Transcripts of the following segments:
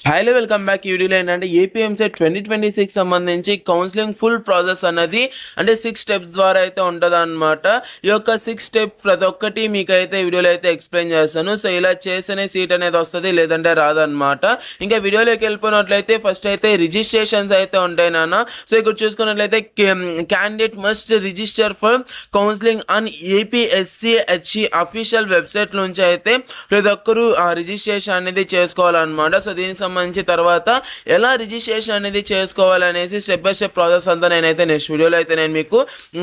Hello welcome back. ఈ వీడియోలో ఏంటంటే ఏపీఎంసెట్ 2026 సంబంధించి కౌన్సిలింగ్ ఫుల్ ప్రాసెస్ అన్నది అంటే 6 స్టెప్స్ ద్వారా అయితే ఉంటుంది అనమాట. ఈ యొక్క 6 స్టెప్ ప్రతి ఒక్కటి మీకు అయితే వీడియోలో అయితే ఎక్స్ప్లెయిన్ చేస్తాను. సో ఇలా చేస్తేనే సీట్ అనేది వస్తుంది, లేదంటే రాదనమాట. ఇంకా వీడియోలోకి వెళ్ళిపోయినట్లయితే ఫస్ట్ అయితే రిజిస్ట్రేషన్స్ అయితే ఉంటాయి నాన్న. సో ఇక్కడ చూసుకున్నట్లయితే candidate must register for counselling on APSCHE official website నుంచి అయితే ప్రతి ఒక్కరు రిజిస్ట్రేషన్ అనేది చేసుకోవాలన్నమాట. సో దీనికి సంబంధించి తర్వాత ఎలా రిజిస్ట్రేషన్ అనేది చేసుకోవాలనేసి స్టెప్ బై స్టెప్ ప్రాసెస్ అంతా నేనైతే నెక్స్ట్ వీడియోలో అయితే నేను మీకు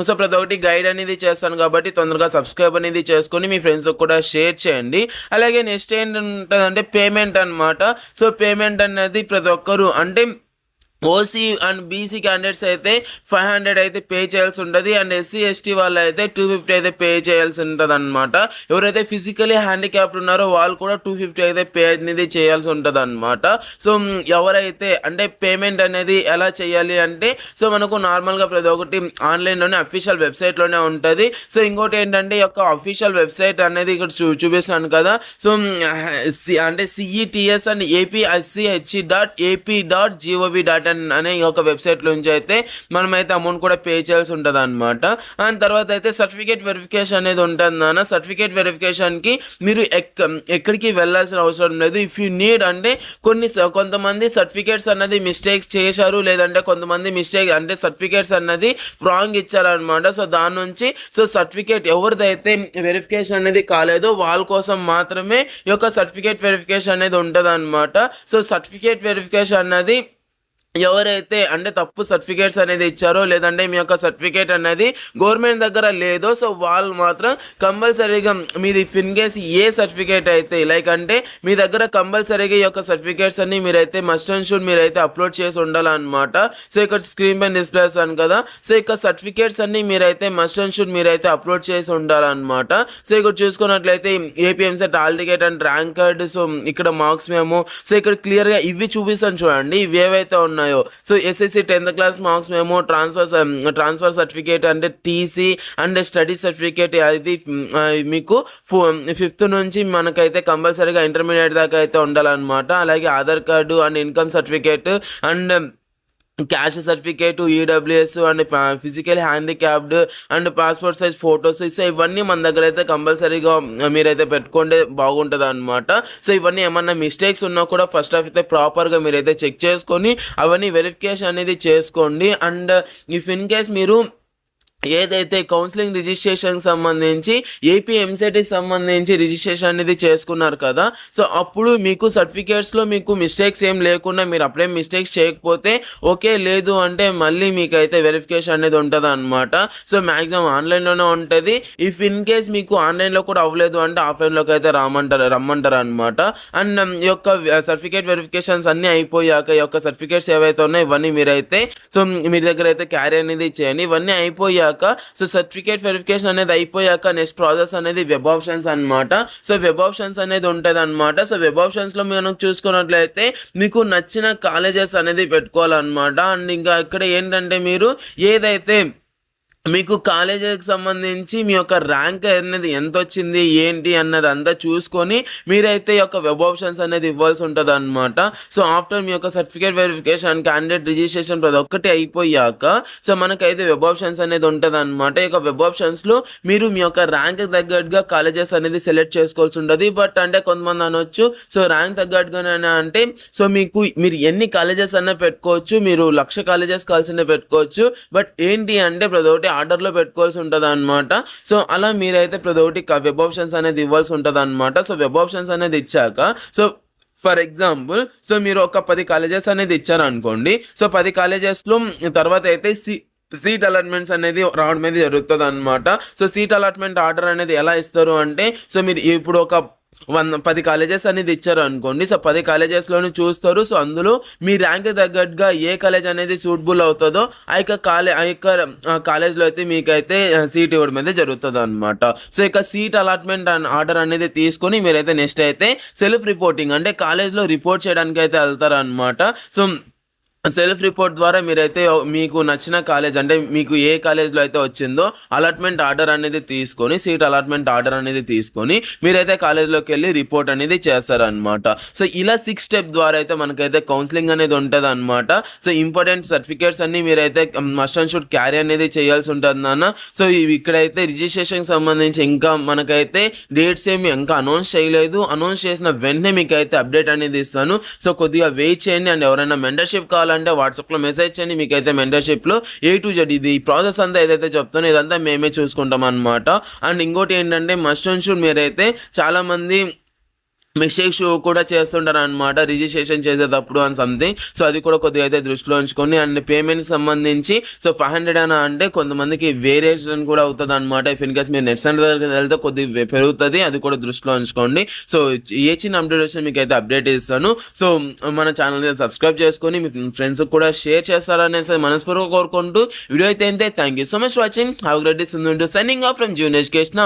సో ప్రతి ఒక్కటి గైడ్ అనేది చేస్తాను కాబట్టి తొందరగా సబ్స్క్రైబ్ అనేది చేసుకొని మీ ఫ్రెండ్స్ కూడా షేర్ చేయండి. అలాగే నెక్స్ట్ ఏంటంటే పేమెంట్ అనమాట. సో పేమెంట్ అనేది ప్రతి ఒక్కరు అంటే ఓసీ అండ్ బీసీ క్యాండిడేట్స్ అయితే 500 అయితే పే చేయాల్సి ఉంటుంది, అండ్ ఎస్సీ ఎస్టీ వాళ్ళు అయితే 250 అయితే పే చేయాల్సి ఉంటుంది అనమాట. ఎవరైతే ఫిజికలీ హ్యాండిక్యాప్డ్ ఉన్నారో వాళ్ళు కూడా 250 అయితే పే అనేది చేయాల్సి ఉంటుంది అనమాట. సో ఎవరైతే అంటే పేమెంట్ అనేది ఎలా చేయాలి అంటే సో మనకు నార్మల్గా ప్రతి ఒక్కటి ఆన్లైన్లోనే అఫీషియల్ వెబ్సైట్లోనే ఉంటుంది. సో ఇంకోటి ఏంటంటే ఈ యొక్క అఫీషియల్ వెబ్సైట్ అనేది ఇక్కడ చూపిస్తాను కదా. సో అంటే సిఈటిఎస్ అండ్ APSCHE.AP.GOV.in అనే ఒక వెబ్సైట్ నుంచి అయితే మనమైతే అమౌంట్ కూడా పే చేయాల్సి ఉంటుంది అనమాట. అండ్ తర్వాత అయితే సర్టిఫికేట్ వెరిఫికేషన్ అనేది ఉంటుంది నాన్న. సర్టిఫికేట్ వెరిఫికేషన్కి మీరు ఎక్కడికి వెళ్ళాల్సిన అవసరం లేదు. ఇఫ్ యూ నీడ్ అంటే కొంతమంది సర్టిఫికేట్స్ అన్నది మిస్టేక్స్ చేశారు, లేదంటే కొంతమంది మిస్టేక్ అంటే సర్టిఫికేట్స్ అన్నది రాంగ్ ఇచ్చారనమాట. సో దాని నుంచి సో సర్టిఫికేట్ ఎవరిదైతే వెరిఫికేషన్ అనేది కాలేదో వాళ్ళ కోసం మాత్రమే ఈ యొక్క సర్టిఫికేట్ వెరిఫికేషన్ అనేది ఉంటుంది అనమాట. సో సర్టిఫికేట్ వెరిఫికేషన్ అన్నది ఎవరైతే అంటే తప్పు సర్టిఫికేట్స్ అనేది ఇచ్చారో, లేదంటే మీ యొక్క సర్టిఫికేట్ అనేది గవర్నమెంట్ దగ్గర లేదో సో వాళ్ళు మాత్రం కంపల్సరీగా మీది ఇన్ కేస్ ఏ సర్టిఫికేట్ అయితే లైక్ అంటే మీ దగ్గర కంపల్సరీగా ఈ యొక్క సర్టిఫికేట్స్ అన్ని మీరైతే మస్ట్ అండ్ షుడ్ మీరైతే అప్లోడ్ చేసి ఉండాలన్నమాట. సో ఇక్కడ స్క్రీన్ పైన డిస్ప్లే అవుతాను కదా. సో ఇక్కడ సర్టిఫికేట్స్ అన్ని మీరైతే మస్ట్ అండ్ షుడ్ మీరైతే అప్లోడ్ చేసి ఉండాలన్నమాట. సో ఇక్కడ చూసుకున్నట్లయితే AP EAMCET hall ticket and rank card, so ఇక్కడ మార్క్స్ మేము సో ఇక్కడ క్లియర్గా ఇవి చూపిస్తాను చూడండి. ఇవి ఏవైతే ఉన్నాయో so SSC 10th class marks మేము ట్రాన్స్ఫర్ సర్టిఫికేట్ అంటే టీసీ అండ్ స్టడీ సర్టిఫికేట్ అది మీకు 5th నుంచి మనకైతే కంపల్సరీగా ఇంటర్మీడియట్ దాకా అయితే ఉండాలన్నమాట. అలాగే Aadhaar card and income certificate and caste certificate, EWS and physical handicapped and passport size photos, so ఇవన్నీ మన దగ్గర అయితే కంపల్సరీగా మీరైతే పెట్టుకుంటే బాగుంటుంది అనమాట. సో ఇవన్నీ ఏమన్నా మిస్టేక్స్ ఉన్నా కూడా ఫస్ట్ ఆఫ్ అయితే ప్రాపర్గా మీరైతే చెక్ చేసుకొని అవన్నీ వెరిఫికేషన్ అనేది చేసుకోండి. అండ్ ఇఫ్ ఇన్ కేస్ మీరు ఏదైతే కౌన్సిలింగ్ రిజిస్ట్రేషన్ సంబంధించి ఏపీఎంసెట్కి సంబంధించి రిజిస్ట్రేషన్ అనేది చేసుకున్నారు కదా, సో అప్పుడు మీకు సర్టిఫికేట్స్లో మీకు మిస్టేక్స్ ఏం లేకుండా మీరు అప్పుడే మిస్టేక్స్ చేయకపోతే ఓకే, లేదు అంటే మళ్ళీ మీకు అయితే వెరిఫికేషన్ అనేది ఉంటుంది అనమాట. సో మ్యాక్సిమం ఆన్లైన్లోనే ఉంటుంది. ఇఫ్ ఇన్ కేస్ మీకు ఆన్లైన్లో కూడా అవ్వలేదు అంటే ఆఫ్లైన్లోకి అయితే రమ్మంటారు అనమాట. అండ్ ఈ యొక్క సర్టిఫికేట్ వెరిఫికేషన్స్ అన్నీ అయిపోయాక ఈ యొక్క సర్టిఫికేట్స్ ఏవైతే ఉన్నాయో ఇవన్నీ మీరైతే సో మీ దగ్గర అయితే క్యారీ అనేది చేయండి. ఇవన్నీ అయిపోయాక సో సర్టిఫికేట్ వెరిఫికేషన్ అనేది అయిపోయాక నెక్స్ట్ ప్రాసెస్ అనేది వెబ్ ఆప్షన్స్ అనమాట. సో వెబ్ ఆప్షన్స్ అనేది ఉంటుంది అనమాట. సో వెబ్ ఆప్షన్స్లో మనం చూసుకున్నట్లయితే మీకు నచ్చిన కాలేజెస్ అనేది పెట్టుకోవాలన్నమాట. అండ్ ఇంకా ఇక్కడ ఏంటంటే మీరు ఏదైతే మీకు కాలేజీకి సంబంధించి మీ యొక్క ర్యాంక్ అనేది ఎంత వచ్చింది ఏంటి అన్నది అంతా చూసుకొని మీరైతే ఈ యొక్క వెబ్ ఆప్షన్స్ అనేది ఇవ్వాల్సి ఉంటుంది అనమాట. సో ఆఫ్టర్ మీ యొక్క సర్టిఫికేట్ వెరిఫికేషన్ క్యాండిడేట్ రిజిస్ట్రేషన్ ప్రతి ఒక్కటి అయిపోయాక సో మనకైతే వెబ్ ఆప్షన్స్ అనేది ఉంటుంది అనమాట. ఈ యొక్క వెబ్ ఆప్షన్స్లో మీరు మీ యొక్క ర్యాంక్ తగ్గట్టుగా కాలేజెస్ అనేది సెలెక్ట్ చేసుకోవాల్సి ఉంటుంది. బట్ అంటే కొంతమంది అనొచ్చు సో ర్యాంక్ తగ్గట్టుగానే అంటే సో మీరు ఎన్ని కాలేజెస్ అన్నా పెట్టుకోవచ్చు, మీరు 1,00,000 కాలేజెస్ కావాల్సిందే పెట్టుకోవచ్చు. బట్ ఏంటి అంటే ప్రతి ఒక్కటి ఆర్డర్లో పెట్టుకోవాల్సి ఉంటుంది అనమాట. సో అలా మీరైతే ప్రతి ఒక్కటి వెబ్ ఆప్షన్స్ అనేది ఇవ్వాల్సి ఉంటుంది అనమాట. సో వెబ్ ఆప్షన్స్ అనేది ఇచ్చాక సో ఫర్ ఎగ్జాంపుల్ సో మీరు ఒక 10 కాలేజెస్ అనేది ఇచ్చారనుకోండి. సో 10 కాలేజెస్లో తర్వాత అయితే సీట్ అలాట్మెంట్స్ అనేది రావడం అనేది జరుగుతుంది అనమాట. సో సీట్ అలాట్మెంట్ ఆర్డర్ అనేది ఎలా ఇస్తారు అంటే సో మీరు ఇప్పుడు ఒక 10 కాలేజెస్ అనేది ఇచ్చారు అనుకోండి. సో 10 కాలేజెస్లోనే చూస్తారు. సో అందులో మీ ర్యాంక్ తగ్గట్టుగా ఏ కాలేజ్ అనేది సూటబుల్ అవుతుందో ఆ యొక్క కాలేజ్లో అయితే మీకైతే సీట్ ఇవ్వడం అయితే జరుగుతుంది అనమాట. సో ఇక సీట్ అలాట్మెంట్ ఆర్డర్ అనేది తీసుకొని మీరైతే నెక్స్ట్ అయితే సెల్ఫ్ రిపోర్టింగ్ అంటే కాలేజ్లో రిపోర్ట్ చేయడానికి అయితే వెళ్తారు అనమాట. సో సెల్ఫ్ రిపోర్ట్ ద్వారా మీరైతే మీకు నచ్చిన కాలేజ్ అంటే మీకు ఏ కాలేజ్‌లో అయితే వచ్చిందో అలాట్‌మెంట్ ఆర్డర్ అనేది తీసుకొని, సీట్ అలాట్‌మెంట్ ఆర్డర్ అనేది తీసుకొని మీరైతే కాలేజ్‌లోకెళ్ళి రిపోర్ట్ అనేది చేస్తారనమాట. సో, ఇలా 6 స్టెప్ ద్వారా అయితే మనకైతే కౌన్సెలింగ్ అనేది ఉంటదనమాట. సో, ఇంపార్టెంట్ సర్టిఫికేట్స్ అన్నీ మీరైతే మస్ట్ అండ్ షుడ్ క్యారీ అనేది చేయాల్సి ఉంటది నాన్న. సో, ఇక్కడైతే రిజిస్ట్రేషన్‌కి సంబంధించి ఇంకా మనకైతే డేట్స్ ఏమి ఇంకా అనౌన్స్ చేయలేదు. అనౌన్స్ చేసిన వెంటనే మీకైతే అప్డేట్ అనేది ఇస్తాను. సో, కొద్దిగా వెయిట్ చేయండి. అండ్ ఎవరైనా మెంటర్‌షిప్ కావాలంటే వాట్సాప్‌లో మెసేజ్ చేయండి. మీకైతే మెంటర్‌షిప్‌లో ఏ టు జెడ్ ఇది ఈ ప్రాసెస్ అంతా ఏదైతే చెప్తానో ఇదంతా మేమే చూసుకుంటామనమాట. అండ్ ఇంకోటి ఏంటంటే మస్ట్ అండ్ షుడ్ మీరైతే చాలామంది మిస్టేక్స్ కూడా చేస్తుంటారనమాట రిజిస్ట్రేషన్ చేసేటప్పుడు అండ్ సంథింగ్. సో, అది కూడా కొద్దిగా అయితే దృష్టిలో ఉంచుకోండి. అండ్ పేమెంట్‌కి సంబంధించి సో, 500 అని అంటే కొంతమందికి వేరియేషన్ కూడా అవుతదనమాట. ఇఫ్ ఇన్ కేస్ మీరు నెట్ సెంటర్ దగ్గరికి వెళ్తే కొద్దిగా పెరుగుతది. అది కూడా దృష్టిలో ఉంచుకోండి. సో, ఏ చిన్న అప్డేట్ వచ్చినా మీకైతే అప్డేట్ ఇస్తాను. సో, మన ఛానల్‌ని సబ్స్క్రైబ్ చేసుకొని మీ ఫ్రెండ్స్‌కి కూడా షేర్ చేస్తారనేసి మనస్ఫూర్తిగా కోరుకుంటూ వీడియో అయితే ఇంతే. Thank you so much watching. Have a great day. Signing off from junior education.